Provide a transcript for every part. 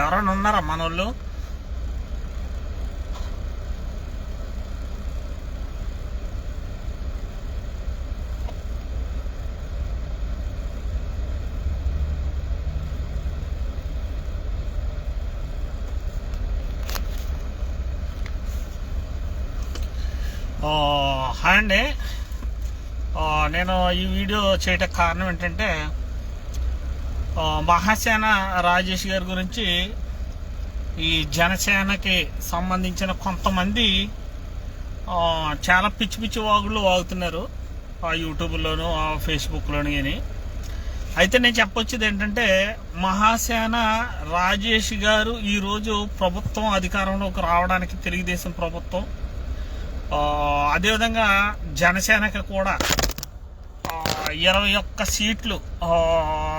ఎవరైనా ఉన్నారా మనోళ్ళు? హాయ్ అండి. నేను ఈ వీడియో చేయడానికి కారణం ఏంటంటే, మహాసేన రాజేష్ గారి గురించి ఈ జనసేనకి సంబంధించిన కొంతమంది చాలా పిచ్చి పిచ్చి వాగుళ్ళు వాగుతున్నారు యూట్యూబ్లోను ఫేస్బుక్లోను. అని అయితే నేను చెప్పొచ్చేది ఏంటంటే, మహాసేన రాజేష్ గారు ఈరోజు ప్రభుత్వం అధికారంలోకి రావడానికి తెలుగుదేశం ప్రభుత్వం, అదేవిధంగా జనసేనకి కూడా 21 సీట్లు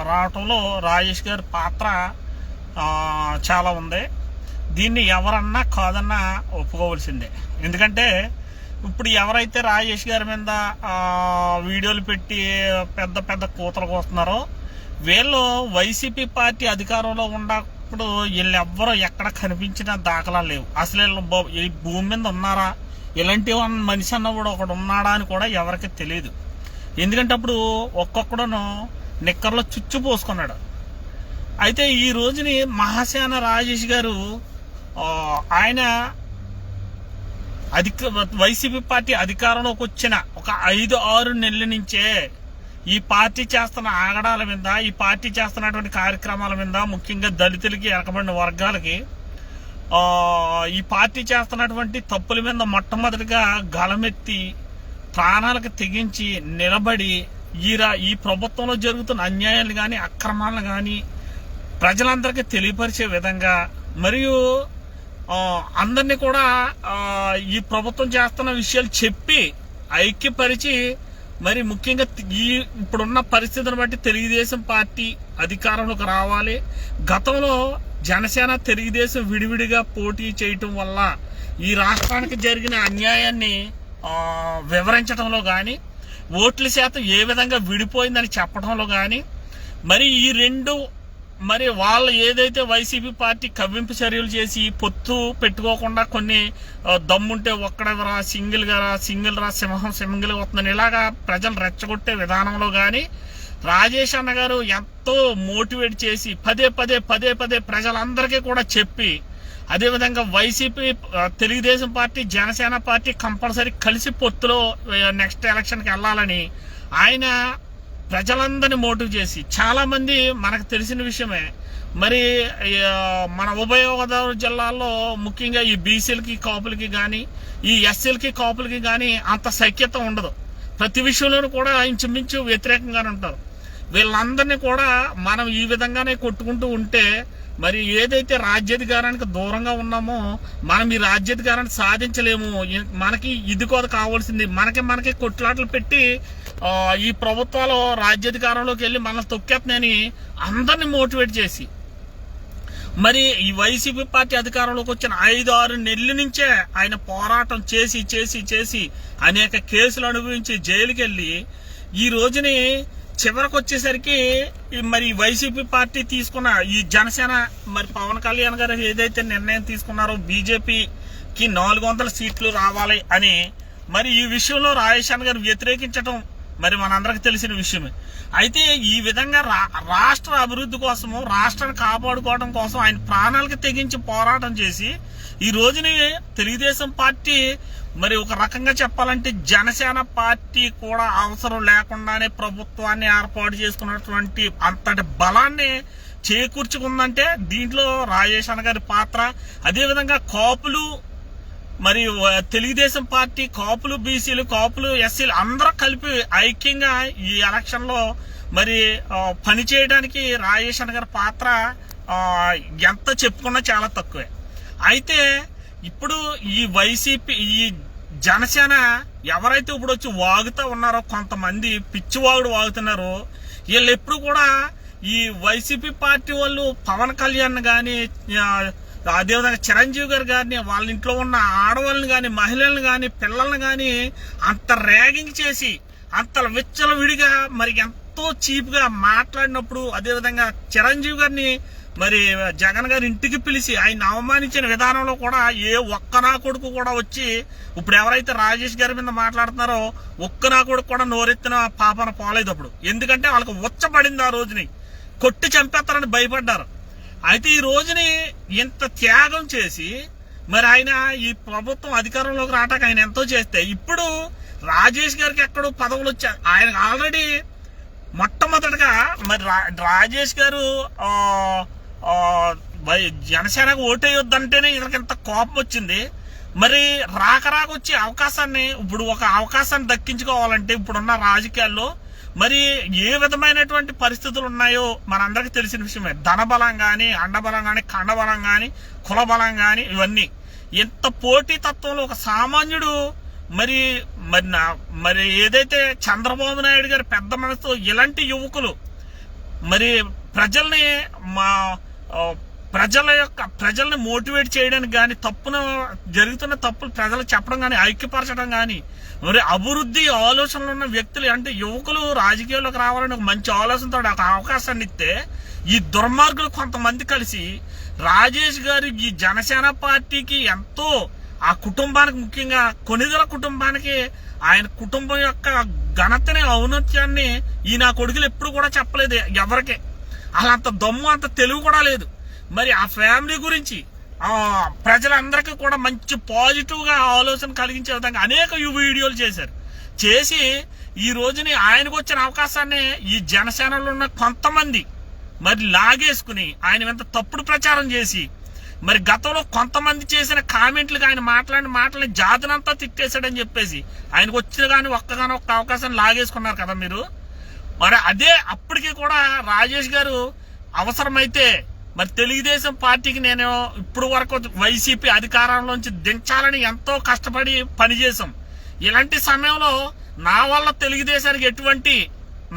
రావటంలో రాజేష్ గారి పాత్ర చాలా ఉంది. దీన్ని ఎవరన్నా కాదన్నా ఒప్పుకోవాల్సిందే. ఎందుకంటే ఇప్పుడు ఎవరైతే రాజేష్ గారి మీద వీడియోలు పెట్టి పెద్ద పెద్ద కూతలు కోస్తున్నారో, వీళ్ళు వైసీపీ పార్టీ అధికారంలో ఉన్నప్పుడు వీళ్ళెవ్వరూ ఎక్కడ కనిపించిన దాఖలా లేవు. అసలు వీళ్ళు ఈ భూమి మీద ఉన్నారా, ఇలాంటి మనిషి అన్నప్పుడు ఒకడు ఉన్నాడా అని కూడా ఎవరికి తెలియదు. ఎందుకంటే అప్పుడు ఒక్కొక్కడును నిక్కర్లో చుచ్చు పోసుకున్నాడు. అయితే ఈ రోజుని మహాసేన రాజేష్ గారు ఆయన వైసీపీ పార్టీ అధికారంలోకి వచ్చిన ఒక 5-6 నెలల నుంచే ఈ పార్టీ చేస్తున్న ఆగడాల మీద, ఈ పార్టీ చేస్తున్నటువంటి కార్యక్రమాల మీద, ముఖ్యంగా దళితులకి, వెనకబడిన వర్గాలకి ఈ పార్టీ చేస్తున్నటువంటి తప్పుల మీద మొట్టమొదటిగా గళమెత్తి ప్రాణాలకు తెగించి నిలబడి ఈ ప్రభుత్వంలో జరుగుతున్న అన్యాయాలు కానీ, అక్రమాలను కానీ ప్రజలందరికీ తెలియపరిచే విధంగా, మరియు అందరినీ కూడా ఈ ప్రభుత్వం చేస్తున్న విషయాలు చెప్పి ఐక్యపరిచి, మరి ముఖ్యంగా ఇప్పుడున్న పరిస్థితిని బట్టి తెలుగుదేశం పార్టీ అధికారంలోకి రావాలి. గతంలో జనసేన తెలుగుదేశం విడివిడిగా పోటీ చేయటం వల్ల ఈ రాష్ట్రానికి జరిగిన అన్యాయాన్ని వివరించడంలో కానీ, ఓట్ల శాతం ఏ విధంగా విడిపోయిందని చెప్పడంలో కానీ, మరి ఈ రెండు మరి వాళ్ళు ఏదైతే వైసీపీ పార్టీ కవ్వింపు చర్యలు చేసి పొత్తు పెట్టుకోకుండా కొన్ని దమ్ముంటే ఒక్కడెవరా, సింగిల్ రా, సింహం సింగిల్ వస్తుందని ఇలాగా ప్రజలు రెచ్చగొట్టే విధానంలో కానీ రాజేష్ అన్న గారు ఎంతో మోటివేట్ చేసి పదే పదే ప్రజలందరికీ కూడా చెప్పి, అదేవిధంగా YCP, Telugu Desam party, Janasena party compulsory కలిసి పొత్తులో నెక్స్ట్ ఎలక్షన్కి వెళ్ళాలని ఆయన ప్రజలందరినీ మోటివ్ చేసి, చాలా మంది మనకు తెలిసిన విషయమే, మరి మన ఉభయ గోదావరి జిల్లాల్లో ముఖ్యంగా ఈ బీసీలకి, కాపులకి కానీ, ఈ ఎస్సీలకి, కాపులకి కానీ అంత సఖ్యత ఉండదు. ప్రతి విషయంలోనూ కూడా ఇంచుమించు వ్యతిరేకంగానే ఉంటారు. వీళ్ళందరినీ కూడా మనం ఈ విధంగానే కొట్టుకుంటూ ఉంటే, మరి ఏదైతే రాజ్యాధికారానికి దూరంగా ఉన్నామో మనం ఈ రాజ్యాధికారాన్ని సాధించలేము. మనకి ఇది కూడా కావాల్సింది. మనకి కొట్లాటలు పెట్టి ఈ ప్రభుత్వాలు రాజ్యాధికారంలోకి వెళ్ళి మనల్ని తొక్కేస్తున్నాయని అందరినీ మోటివేట్ చేసి, మరి ఈ వైసీపీ పార్టీ అధికారంలోకి వచ్చిన 5-6 నెలల నుంచే ఆయన పోరాటం చేసి అనేక కేసులు అనుభవించి జైలుకి వెళ్ళి ఈ రోజుని చివరికి వచ్చేసరికి మరి వైసీపీ పార్టీ తీసుకున్న ఈ జనసేన, మరి పవన్ కళ్యాణ్ గారు ఏదైతే నిర్ణయం తీసుకున్నారో బీజేపీకి 400 సీట్లు రావాలి అని, మరి ఈ విషయంలో రాజేష్ అన్న గారు వ్యతిరేకించడం మరి మనందరికి తెలిసిన విషయమే. అయితే ఈ విధంగా రాష్ట్ర అభివృద్ధి కోసము, రాష్ట్రాన్ని కాపాడుకోవడం కోసం ఆయన ప్రాణాలకు తెగించి పోరాటం చేసి ఈ రోజుని తెలుగుదేశం పార్టీ, మరి ఒక రకంగా చెప్పాలంటే జనసేన పార్టీ కూడా అవసరం లేకుండానే ప్రభుత్వాన్ని ఏర్పాటు చేసుకున్నటువంటి అంతటి బలాన్ని చేకూర్చుకుందంటే దీంట్లో రాజేష్ అన్న గారి పాత్ర. అదేవిధంగా కాపులు, మరి తెలుగుదేశం పార్టీ, కాపులు, బీసీలు, కాపులు, ఎస్సీలు అందరూ కలిపి ఐక్యంగా ఈ ఎలక్షన్ లో మరి పని చేయడానికి రాజేష్ అన్న గారి పాత్ర ఎంత చెప్పుకున్నా చాలా తక్కువే. అయితే ఇప్పుడు ఈ వైసీపీ, ఈ జనసేన ఎవరైతే ఇప్పుడు వచ్చి వాగుతూ ఉన్నారో, కొంతమంది పిచ్చివాగుడు వాగుతున్నారో, వీళ్ళు ఎప్పుడు కూడా ఈ వైసీపీ పార్టీ వాళ్ళు పవన్ కళ్యాణ్ కానీ, అదేవిధంగా చిరంజీవి గారు కానీ, వాళ్ళ ఇంట్లో ఉన్న ఆడవాళ్ళని కానీ, మహిళలను కానీ, పిల్లల్ని కానీ అంత ర్యాగింగ్ చేసి, అంత విచ్చలవిడిగా, మరి ఎంతో చీప్ గా మాట్లాడినప్పుడు, అదేవిధంగా చిరంజీవి గారిని మరి జగన్ గారి ఇంటికి పిలిచి ఆయన అవమానించిన విధానంలో కూడా ఏ ఒక్క నా కొడుకు కూడా వచ్చి ఇప్పుడు ఎవరైతే రాజేష్ గారి మీద మాట్లాడుతున్నారో ఒక్క నా కొడుకు కూడా నోరెత్తిన పాపన పోలేదు అప్పుడు. ఎందుకంటే వాళ్ళకి ఉచ్చబడింది, ఆ రోజుని కొట్టి చంపేస్తారని భయపడ్డారు. అయితే ఈ రోజుని ఇంత త్యాగం చేసి మరి ఆయన ఈ ప్రభుత్వం అధికారంలోకి రావటానికి ఆయన ఎంతో చేస్తే ఇప్పుడు రాజేష్ గారికి ఎక్కడో పదవులు వచ్చాయి. ఆయన ఆల్రెడీ మొట్టమొదటిగా మరి రాజేష్ గారు జనసేనకు ఓటేయొద్దంటేనే ఇతనికి ఇంత కోపం వచ్చింది. మరి రాక వచ్చే అవకాశాన్ని ఇప్పుడు ఒక అవకాశాన్ని దక్కించుకోవాలంటే ఇప్పుడున్న రాజకీయాల్లో మరి ఏ విధమైనటువంటి పరిస్థితులు ఉన్నాయో మనందరికీ తెలిసిన విషయమే. ధనబలం కానీ, అండబలం కానీ, కండబలం కానీ, కులబలం కానీ, ఇవన్నీ ఇంత పోటీ తత్వంలో ఒక సామాన్యుడు మరి మరి మరి ఏదైతే చంద్రబాబు నాయుడు గారి పెద్ద మనసుతో ఇలాంటి యువకులు మరి ప్రజల్ని మోటివేట్ చేయడానికి కానీ, జరుగుతున్న తప్పులు ప్రజలకు చెప్పడం కానీ, ఐక్యపరచడం కానీ, మరి అభివృద్ధి ఆలోచనలు ఉన్న వ్యక్తులు అంటే యువకులు రాజకీయాల్లోకి రావాలని ఒక మంచి ఆలోచనతో ఒక అవకాశాన్ని ఇస్తే ఈ దుర్మార్గులు కొంతమంది కలిసి రాజేష్ గారు ఈ జనసేన పార్టీకి ఎంతో ఆ కుటుంబానికి, ముఖ్యంగా కొనిదెల కుటుంబానికి, ఆయన కుటుంబం యొక్క ఘనతని, ఔన్నత్యాన్ని ఈ నా కొడుకులు ఎప్పుడు కూడా చెప్పలేదు ఎవరికి. అలా అంత దమ్ము, అంత తెలివి కూడా లేదు. మరి ఆ ఫ్యామిలీ గురించి ప్రజలందరికీ కూడా మంచి పాజిటివ్ గా ఆలోచన కలిగించే విధంగా అనేక వీడియోలు చేసి ఈ రోజుని ఆయనకు వచ్చిన అవకాశాన్ని ఈ జనసేనలో ఉన్న కొంతమంది మరి లాగేసుకుని ఆయన ఎంత తప్పుడు ప్రచారం చేసి మరి గతంలో కొంతమంది చేసిన కామెంట్లకు ఆయన మాటలని జాతినంతా తిట్టేశాడని చెప్పేసి ఆయనకు వచ్చిన కానీ ఒక్క అవకాశాన్ని లాగేసుకున్నారు కదా మీరు. మరి అదే అప్పటికి కూడా రాజేష్ గారు అవసరమైతే మరి తెలుగుదేశం పార్టీకి నేను ఇప్పుడు వరకు వైసీపీ అధికారంలోంచి దించాలని ఎంతో కష్టపడి పనిచేశాం. ఇలాంటి సమయంలో నా వల్ల తెలుగుదేశానికి ఎటువంటి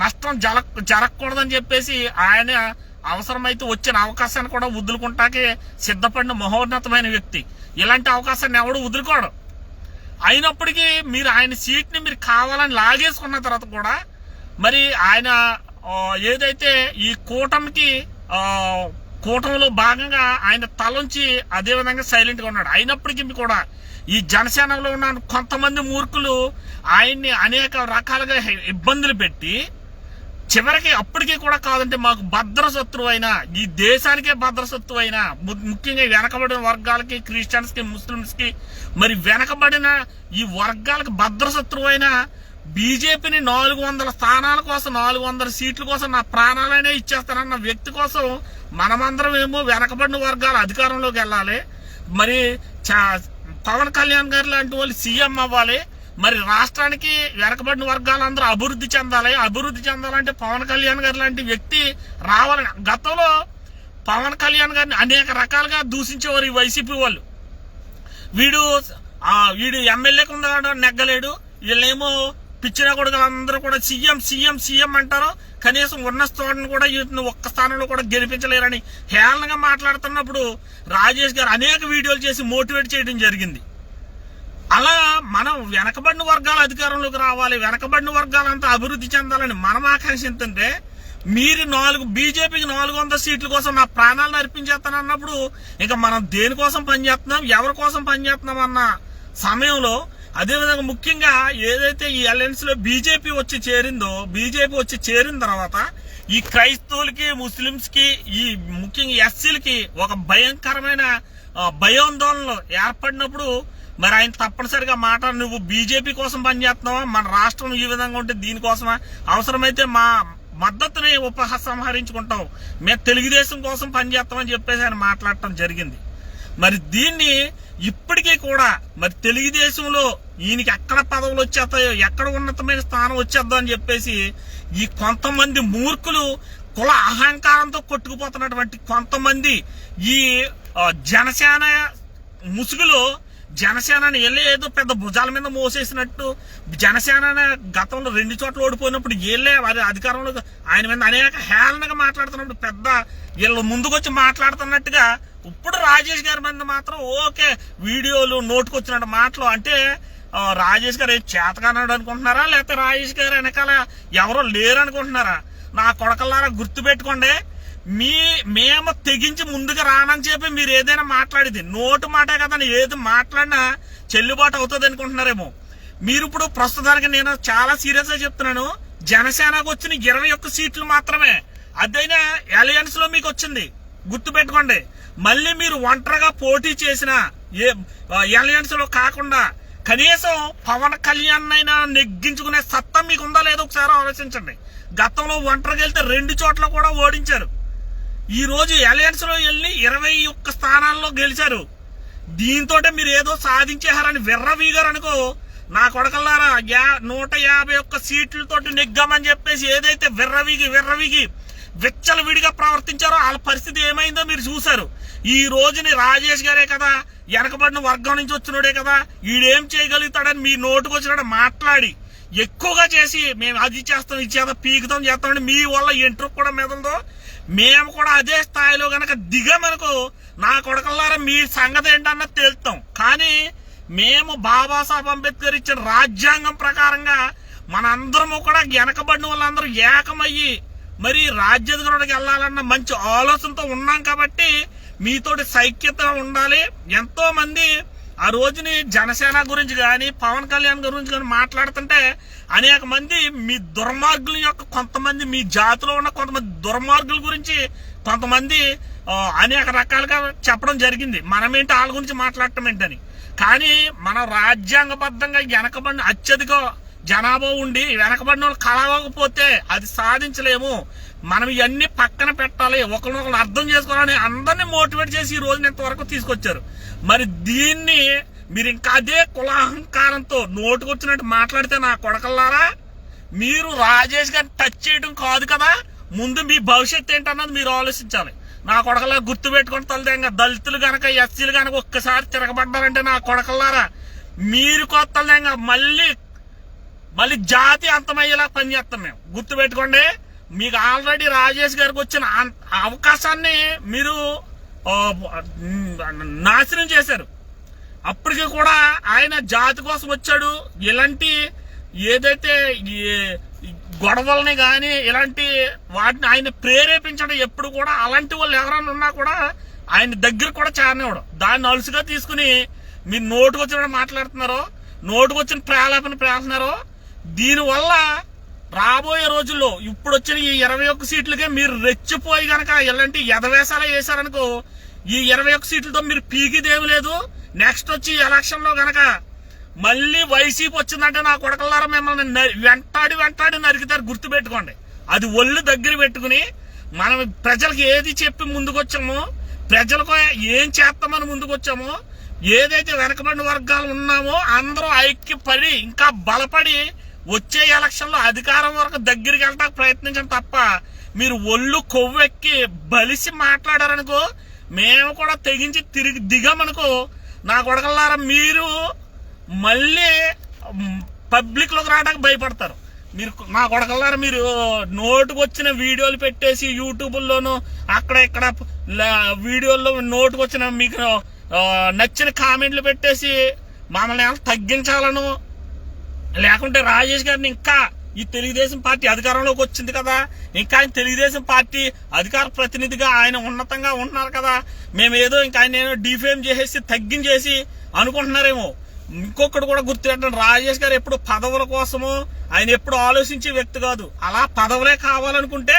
నష్టం జరగకూడదని చెప్పేసి ఆయన అవసరమైతే వచ్చిన అవకాశాన్ని కూడా వదులుకుంటాకే సిద్ధపడిన మహోన్నతమైన వ్యక్తి. ఇలాంటి అవకాశాన్ని ఎవడు వదులుకోడు. అయినప్పటికీ మీరు ఆయన సీట్ని మీరు కావాలని లాగేసుకున్న తర్వాత కూడా మరి ఆయన ఏదైతే ఈ కూటమిలో భాగంగా ఆయన తలంచి అదే విధంగా సైలెంట్ గా ఉన్నాడు. అయినప్పటికీ కూడా ఈ జనసేనలో ఉన్న కొంతమంది మూర్ఖులు ఆయన్ని అనేక రకాలుగా ఇబ్బందులు పెట్టి చివరికి అప్పటికీ కూడా కాదంటే మాకు భద్రశత్రువు అయినా, ఈ దేశానికే భద్రశత్రువు అయినా, ముఖ్యంగా వెనకబడిన వర్గాలకి, క్రిస్టియన్స్ కి, ముస్లింస్ కి, మరి వెనకబడిన ఈ వర్గాలకు భద్రశత్రువు అయినా బీజేపీని 400 స్థానాల కోసం, 400 సీట్ల కోసం నా ప్రాణాలనే ఇచ్చేస్తానన్న వ్యక్తి కోసం మనమందరం ఏమో వెనకబడిన వర్గాలు అధికారంలోకి వెళ్ళాలి, మరి పవన్ కళ్యాణ్ గారు లాంటి వాళ్ళు సీఎం అవ్వాలి, మరి రాష్ట్రానికి వెనకబడిన వర్గాలందరూ అభివృద్ధి చెందాలంటే పవన్ కళ్యాణ్ గారు లాంటి వ్యక్తి రావాలని గతంలో పవన్ కళ్యాణ్ గారిని అనేక రకాలుగా దూషించేవారు ఈ వైసీపీ వాళ్ళు. వీడు ఎమ్మెల్యేకి ఉందా నెగ్గలేడు, వీళ్ళేమో పిచ్చిన కొడుకులందరూ కూడా సీఎం అంటారు, కనీసం ఉన్న స్థానాన్ని కూడా ఒక్క స్థానంలో కూడా గెలిపించలేరని హేళనగా మాట్లాడుతున్నప్పుడు రాజేష్ గారు అనేక వీడియోలు చేసి మోటివేట్ చేయడం జరిగింది. అలా మనం వెనకబడిన వర్గాల అధికారంలోకి రావాలి, వెనకబడిన వర్గాలంతా అభివృద్ధి చెందాలని మనం ఆకాంక్షించుంటే మీరు బీజేపీకి 400 సీట్ల కోసం నా ప్రాణాలను అర్పించేస్తాను అన్నప్పుడు ఇంకా మనం దేనికోసం పనిచేస్తున్నాం, ఎవరి కోసం పనిచేస్తున్నాం అన్న సమయంలో, అదేవిధంగా ముఖ్యంగా ఏదైతే ఈ అలయన్స్ లో బీజేపీ వచ్చి చేరిన తర్వాత ఈ క్రైస్తవులకి, ముస్లింస్ కి, ఈ ముఖ్యంగా ఎస్సీలకి ఒక భయంకరమైన భయాందోళనలు ఏర్పడినప్పుడు మరి ఆయన తప్పనిసరిగా నువ్వు బీజేపీ కోసం పనిచేస్తున్నావా, మన రాష్ట్రం ఈ విధంగా ఉంటే దీనికోసమా, అవసరమైతే మా మద్దతుని ఉపసంహరించుకుంటాం, మేము తెలుగుదేశం కోసం పనిచేస్తామని చెప్పేసి ఆయన మాట్లాడటం జరిగింది. మరి దీన్ని ఇప్పటికీ కూడా మరి తెలుగుదేశంలో ఈయనకి ఎక్కడ పదవులు వచ్చేస్తాయో, ఎక్కడ ఉన్నతమైన స్థానం వచ్చేద్దాం అని చెప్పేసి ఈ కొంతమంది మూర్ఖులు కుల అహంకారంతో కొట్టుకుపోతున్నటువంటి కొంతమంది ఈ జనసేన ముసుగులో జనసేనని ఏదో పెద్ద భుజాల మీద మోసేసినట్టు, జనసేన గతంలో 2 చోట్ల ఓడిపోయినప్పుడు వారి అధికారంలో ఆయన మీద అనేక హేళనగా మాట్లాడుతున్నప్పుడు పెద్ద వీళ్ళు ముందుకొచ్చి మాట్లాడుతున్నట్టుగా ఇప్పుడు రాజేష్ గారి మీద మాత్రం ఓకే వీడియోలు నోటుకొచ్చినట్టు మాటలు. అంటే రాజేష్ గారు చేతగానాడు అనుకుంటున్నారా, లేకపోతే రాజేష్ గారు వెనకాల ఎవరో లేరు అనుకుంటున్నారా? నా కొడకల్లారా గుర్తు పెట్టుకోండి, మేము తెగించి ముందుకు రానని చెప్పి మీరు ఏదైనా మాట్లాడేది నోటు మాటే కదా, ఏది మాట్లాడినా చెల్లుబాటు అవుతుంది అనుకుంటున్నారేమో మీరు. ఇప్పుడు ప్రస్తుతానికి నేను చాలా సీరియస్ గా చెప్తున్నాను, జనసేనకు వచ్చిన 21 సీట్లు మాత్రమే, అదైనా అలయన్స్ లో మీకు వచ్చింది, గుర్తు పెట్టుకోండి. మళ్ళీ మీరు ఒంటరిగా పోటీ చేసిన అలయన్స్ లో కాకుండా కనీసం పవన్ కళ్యాణ్ అయినా నెగ్గించుకునే సత్తా మీకు ఉందా లేదో ఒకసారి ఆలోచించండి. గతంలో ఒంటరికి వెళ్తే 2 చోట్ల కూడా ఓడించారు. ఈ రోజు అలయన్స్ లో వెళ్ళి 21 స్థానాల్లో గెలిచారు. దీంతో మీరు ఏదో సాధించేహారని విర్రవీగారు అనుకో, నా కొడకల్లారా 151 సీట్లతోటి నెగ్గామని చెప్పేసి ఏదైతే విర్రవీగి విచ్చల విడిగా ప్రవర్తించారో వాళ్ళ పరిస్థితి ఏమైందో మీరు చూశారు. ఈ రోజుని రాజేష్ గారే కదా, వెనకబడిన వర్గం నుంచి వచ్చినోడే కదా, ఈడేం చేయగలుగుతాడని మీ నోటుకు వచ్చినట్టు మాట్లాడి ఎక్కువగా చేసి మేము అది చేస్తాం ఇది చేద్దాం పీకుతాం చేస్తామని మీ వల్ల ఎంట్రు కూడా మెదలదో. మేము కూడా అదే స్థాయిలో గనక దిగమనుకో నా కొడకల్లారా మీ సంగతి ఏంటన్నది తెలుస్తాం. కానీ మేము బాబాసాహెబ్ అంబేద్కర్ ఇచ్చిన రాజ్యాంగం ప్రకారంగా మనందరము కూడా వెనకబడిన వాళ్ళందరూ ఏకమయ్యి మరి రాజ్యాధికారులకు వెళ్ళాలన్న మంచి ఆలోచనతో ఉన్నాం కాబట్టి మీతోటి సైక్యత ఉండాలి. ఎంతో మంది ఆ రోజుని జనసేన గురించి కానీ పవన్ కళ్యాణ్ గురించి కానీ మాట్లాడుతుంటే అనేక మంది మీ దుర్మార్గుల యొక్క కొంతమంది మీ జాతిలో ఉన్న కొంతమంది దుర్మార్గుల గురించి కొంతమంది అనేక రకాలుగా చెప్పడం జరిగింది. మనమేంటి వాళ్ళ గురించి మాట్లాడటం ఏంటని. కానీ మనం రాజ్యాంగబద్ధంగా వెనకబడిన అత్యధిక జనాభా ఉండి వెనకబడిన వాళ్ళు కలవకపోతే అది సాధించలేము. మనం ఇవన్నీ పక్కన పెట్టాలి, ఒకరినొకరు అర్థం చేసుకోవాలని అందరినీ మోటివేట్ చేసి ఈ రోజున ఇంతవరకు తీసుకొచ్చారు. మరి దీన్ని మీరు ఇంకా అదే కులాహంకారంతో నోటుకొచ్చినట్టు మాట్లాడితే నా కొడకల్లారా, మీరు రాజేష్ గారిని టచ్ చేయడం కాదు కదా, ముందు మీ భవిష్యత్తు ఏంటన్నది మీరు ఆలోచించాలి. నా కొడకల్లా గుర్తు పెట్టుకుని తల్లిదంగా దళితులు గనక ఎస్సీలు గనక ఒక్కసారి తిరగబడ్డారంటే నా కొడకల్లారా మీరు కొత్తల్దంగా మళ్ళీ జాతి అంతమయ్యేలా పనిచేస్తాం మేము. గుర్తు పెట్టుకోండి. మీకు ఆల్రెడీ రాజేష్ గారికి వచ్చిన అవకాశాన్ని మీరు నాశనం చేశారు. అప్పటికి కూడా ఆయన జాతి కోసం వచ్చాడు. ఇలాంటి ఏదైతే గొడవల్ని కానీ ఇలాంటి వాటిని ఆయన ప్రేరేపించడం ఎప్పుడు కూడా అలాంటి వాళ్ళు ఎవరైనా ఉన్నా కూడా ఆయన దగ్గర కూడా చేరనివ్వడం. దాన్ని అలుసుగా తీసుకుని మీరు నోటుకొచ్చిన మాట్లాడుతున్నారో, నోటుకొచ్చిన ప్రేరేస్తున్నారో, దీనివల్ల రాబోయే రోజుల్లో ఇప్పుడు వచ్చిన ఈ 21 సీట్లకే మీరు రెచ్చిపోయి గనక ఎలాంటి ఎదవేశాలు వేశారనుకో, ఈ 21 సీట్లతో మీరు పీకిదేమి లేదు. నెక్స్ట్ వచ్చి ఎలక్షన్ లో గనక మళ్ళీ వైసీపీ వచ్చిందంటే నా కొడకల్లారా మిమ్మల్ని వెంటాడి నరికితారు. గుర్తు పెట్టుకోండి. అది ఒళ్ళు దగ్గర పెట్టుకుని మనం ప్రజలకు ఏది చెప్పి ముందుకొచ్చామో, ప్రజలకు ఏం చేస్తామని ముందుకొచ్చామో, ఏదైతే వెనకబడిన వర్గాలు ఉన్నామో అందరూ ఐక్యపడి ఇంకా బలపడి వచ్చే ఎలక్షన్ లో అధికారం వరకు దగ్గరికి వెళ్ళడానికి ప్రయత్నించడం తప్ప మీరు ఒళ్ళు కొవ్వెక్కి బలిసి మాట్లాడారనుకో, మేము కూడా తెగించి తిరిగి దిగామనుకో నా కొడకల్లారా మీరు మళ్ళీ పబ్లిక్ లోకి రావడానికి భయపడతారు. మీరు నా కొడకల్లారా మీరు నోటుకు వచ్చిన వీడియోలు పెట్టేసి యూట్యూబ్లోను అక్కడ ఇక్కడ వీడియోల్లో నోటుకు వచ్చిన మీకు నచ్చిన కామెంట్లు పెట్టేసి మమ్మల్ని ఏమైనా తగ్గించాలను, లేకుంటే రాజేష్ గారిని ఇంకా ఈ తెలుగుదేశం పార్టీ అధికారంలోకి వచ్చింది కదా, ఇంకా ఆయన తెలుగుదేశం పార్టీ అధికార ప్రతినిధిగా ఆయన ఉన్నతంగా ఉంటున్నారు కదా, మేము ఏదో ఇంకా ఆయన ఏదో డిఫేమ్ చేసేసి తగ్గించేసి అనుకుంటున్నారేమో. ఇంకొకటి కూడా గుర్తుపెట్టండి, రాజేష్ గారు ఎప్పుడు పదవుల కోసము ఆయన ఎప్పుడు ఆలోచించే వ్యక్తి కాదు. అలా పదవులే కావాలనుకుంటే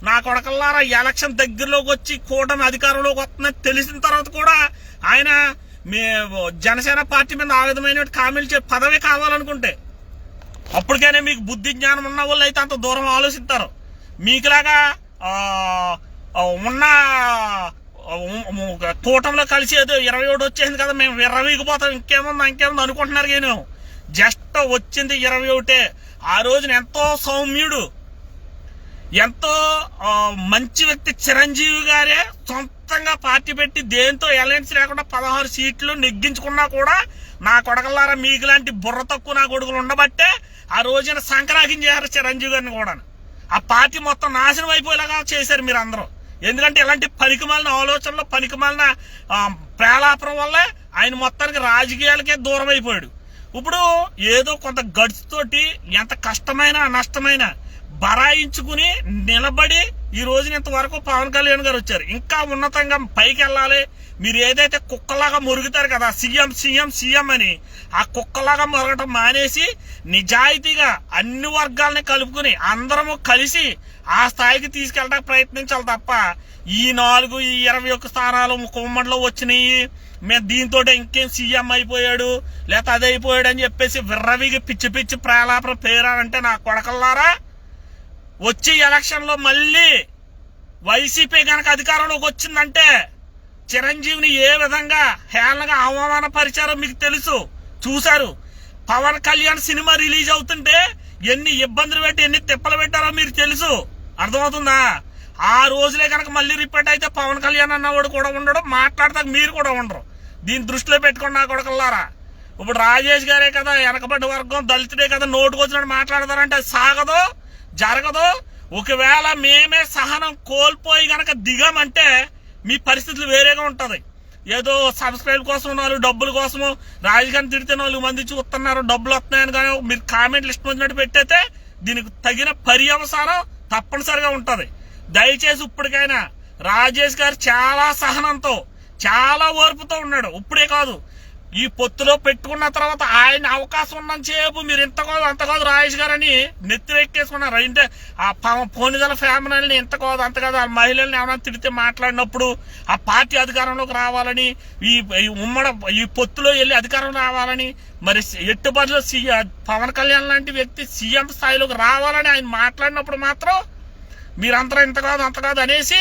నా కొడకల్లారా ఎలక్షన్ దగ్గరలోకి వచ్చి కూటమి అధికారంలోకి వస్తుందని తెలిసిన తర్వాత కూడా ఆయన జనసేన పార్టీ మీద ఆ విధమైన కామెంట్లు పదవే కావాలనుకుంటే అప్పటికైనా మీకు బుద్ధి జ్ఞానం ఉన్న వాళ్ళు అయితే అంత దూరం ఆలోచిస్తారు. మీకులాగా ఉన్న కూటంలో కలిసి ఏదో 27 వచ్చేసింది కదా మేము 20 ఇంకేముంది అనుకుంటున్నారు. నేను జస్ట్ వచ్చింది 21. ఆ రోజున ఎంతో సౌమ్యుడు, ఎంతో మంచి వ్యక్తి చిరంజీవి గారే సొంతంగా పార్టీ పెట్టి దేంతో అలయన్స్ లేకుండా 16 సీట్లు నెగ్గించుకున్నా కూడా నా కొడకల్లారా మీకు లాంటి బుర్ర తక్కువ నా కొడుకులు ఉండబట్టే ఆ రోజున సంక్రాంతి చేశారు చిరంజీవి గారిని కూడా. ఆ పార్టీ మొత్తం నాశనం అయిపోయేలాగా చేశారు మీరు అందరూ. ఎందుకంటే ఇలాంటి పనికిమాలిన ఆలోచనలు పనికిమాలిన ప్రేలాపం వల్లే ఆయన మొత్తానికి రాజకీయాలకే దూరం అయిపోయాడు. ఇప్పుడు ఏదో కొంత గడ్స్ తోటి ఎంత కష్టమైన నష్టమైన బరాయించుకుని నిలబడి ఈ రోజున ఇంతవరకు పవన్ కళ్యాణ్ గారు వచ్చారు. ఇంకా ఉన్నతంగా పైకి వెళ్ళాలి. మీరు ఏదైతే కుక్కలాగా మురుగుతారు కదా సీఎం సీఎం సీఎం అని, ఆ కుక్కలాగా మురగటం మానేసి నిజాయితీగా అన్ని వర్గాలని కలుపుకుని అందరము కలిసి ఆ స్థాయికి తీసుకెళ్ళడానికి ప్రయత్నించాలి తప్ప ఈ 21 స్థానాలు కుమ్మడిలో వచ్చినాయి, మేము దీంతో ఇంకేం సీఎం అయిపోయాడు లేకపోతే అది అయిపోయాడు అని చెప్పేసి విర్రవిగి పిచ్చి పిచ్చి ప్రేలాపన పేరాలంటే నా కొడకల్లారా, వచ్చి ఎలక్షన్ లో మళ్ళీ వైసీపీ గనక అధికారంలోకి వచ్చిందంటే చిరంజీవిని ఏ విధంగా హేళనగా అవమానపరిచారో మీకు తెలుసు, చూశారు. పవన్ కళ్యాణ్ సినిమా రిలీజ్ అవుతుంటే ఎన్ని ఇబ్బందులు పెట్టి ఎన్ని తిప్పలు పెట్టారో మీరు తెలుసు, అర్థమవుతుందా? ఆ రోజులే కనుక మళ్ళీ రిపీట్ అయితే పవన్ కళ్యాణ్ అన్నవాడు కూడా ఉండడు, మాట్లాడతాక మీరు కూడా ఉండరు. దీన్ని దృష్టిలో పెట్టుకుని నా కొడకల్లారా. ఇప్పుడు రాజేష్ గారే కదా వెనకబడ్డ వర్గం దళితుడే కదా నోటుకు వచ్చినట్టు మాట్లాడతారంటే అది సాగదు, జరగదు. ఒకవేళ మేమే సహనం కోల్పోయి గనక దిగామంటే మీ పరిస్థితులు వేరేగా ఉంటది. ఏదో సబ్స్క్రైబ్ కోసం వాళ్ళు డబ్బుల కోసము రాజకీయాన్ని తిడితే 4 మంది చూస్తున్నారు డబ్బులు వస్తున్నాయని కానీ మీరు కామెంట్లు ఇష్టం వచ్చినట్టు పెట్టయితే దీనికి తగిన పర్యవసానం తప్పనిసరిగా ఉంటది. దయచేసి ఇప్పటికైనా రాజేష్ గారు చాలా సహనంతో చాలా ఓర్పుతో ఉన్నాడు. ఇప్పుడే కాదు, ఈ పొత్తులో పెట్టుకున్న తర్వాత ఆయన అవకాశం ఉన్నంతసేపు మీరు ఇంత కాదు అంత కాదు రాజేష్ గారని నెత్తిరెక్కేసుకున్నారు. అంటే ఆ పోనిదల ఫ్యామిలీని ఇంత కాదు అంత కాదు, ఆ మహిళల్ని ఏమైనా తిడితే మాట్లాడినప్పుడు ఆ పార్టీ అధికారంలోకి రావాలని, ఈ పొత్తులో వెళ్ళి అధికారం రావాలని, మరి ఎట్టుబడిలో పవన్ కళ్యాణ్ లాంటి వ్యక్తి సీఎం స్థాయిలోకి రావాలని ఆయన మాట్లాడినప్పుడు మాత్రం మీరంతా ఇంత కాదు అంత కాదు అనేసి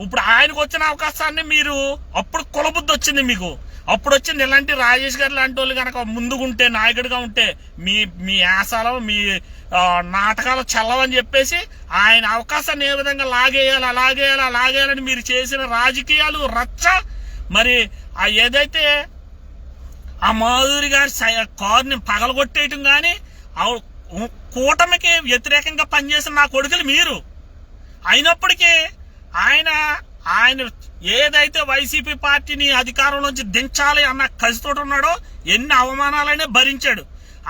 ఇప్పుడు ఆయనకు వచ్చిన అవకాశాన్ని మీరు అప్పుడు కులబుద్ధి వచ్చింది మీకు. అప్పుడు వచ్చింది ఇలాంటి రాజేష్ గారు లాంటి వాళ్ళు కనుక ముందుకుంటే నాయకుడిగా ఉంటే మీ ఆశలు మీ నాటకాలు చల్లవని చెప్పేసి ఆయన అవకాశాన్ని ఏ విధంగా లాగేయాలని మీరు చేసిన రాజకీయాలు రచ్చ. మరి ఆ ఏదైతే ఆ మాధురి గారి కారుని పగలగొట్టేయటం కానీ కూటమికి వ్యతిరేకంగా పనిచేసిన నా కొడుకులు మీరు అయినప్పటికీ ఆయన ఏదైతే వైసీపీ పార్టీని అధికారంలోంచి దించాలి అన్న కసితో ఉన్నాడో ఎన్ని అవమానాలైనా భరించాడు.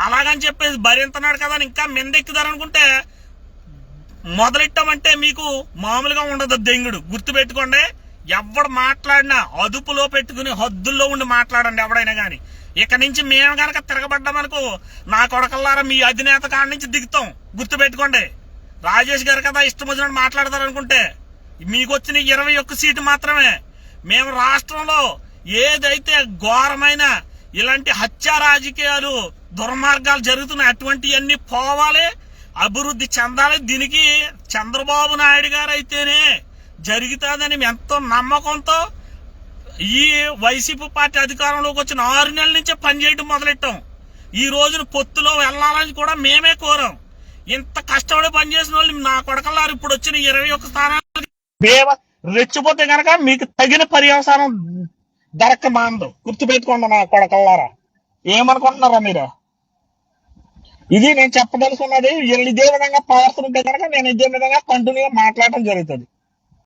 అలాగని చెప్పేసి భరించున్నాడు కదా ఇంకా మెందెక్కుతారనుకుంటే మొదలెట్టామంటే మీకు మామూలుగా ఉండదు దెంగుడు. గుర్తుపెట్టుకోండి, ఎవడు మాట్లాడినా అదుపులో పెట్టుకుని హద్దుల్లో ఉండి మాట్లాడండి ఎవడైనా కానీ. ఇక నుంచి మేము గనక తిరగబడ్డామనుకో నా కొడకల్లారా మీ అధినేత కాడి నుంచి దిగుతాం. గుర్తుపెట్టుకోండి, రాజేష్ గారు కదా ఇష్టం వచ్చినట్టు మాట్లాడతారనుకుంటే మీకు వచ్చిన 21 సీటు మాత్రమే. మేము రాష్ట్రంలో ఏదైతే ఘోరమైన ఇలాంటి హత్య రాజకీయాలు దుర్మార్గాలు జరుగుతున్నాయి అటువంటివన్నీ పోవాలి, అభివృద్ధి చెందాలి. దీనికి చంద్రబాబు నాయుడు గారు అయితేనే జరుగుతుందని ఎంతో నమ్మకంతో ఈ వైసీపీ పార్టీ అధికారంలోకి వచ్చిన 6 నెలల నుంచే పనిచేయడం మొదలెట్టాం. ఈ రోజున పొత్తులో వెళ్లాలని కూడా మేమే కోరాం. ఇంత కష్టపడి పనిచేసిన వాళ్ళు నా కొడకల్లారు ఇప్పుడు వచ్చిన 21 స్థానాలు రెచ్చిపోతే గనక మీకు తగిన పర్యవసానం దొరక్క మాందు. గుర్తుపెట్టుకోండి నా కొడకల్లారా, ఏమనుకుంటున్నారా మీరు? ఇది నేను చెప్పదలుచున్నది. ఇదే విధంగా పవర్స్ ఉంటే కనుక నేను ఇదే విధంగా కంటిన్యూగా మాట్లాడటం జరుగుతుంది.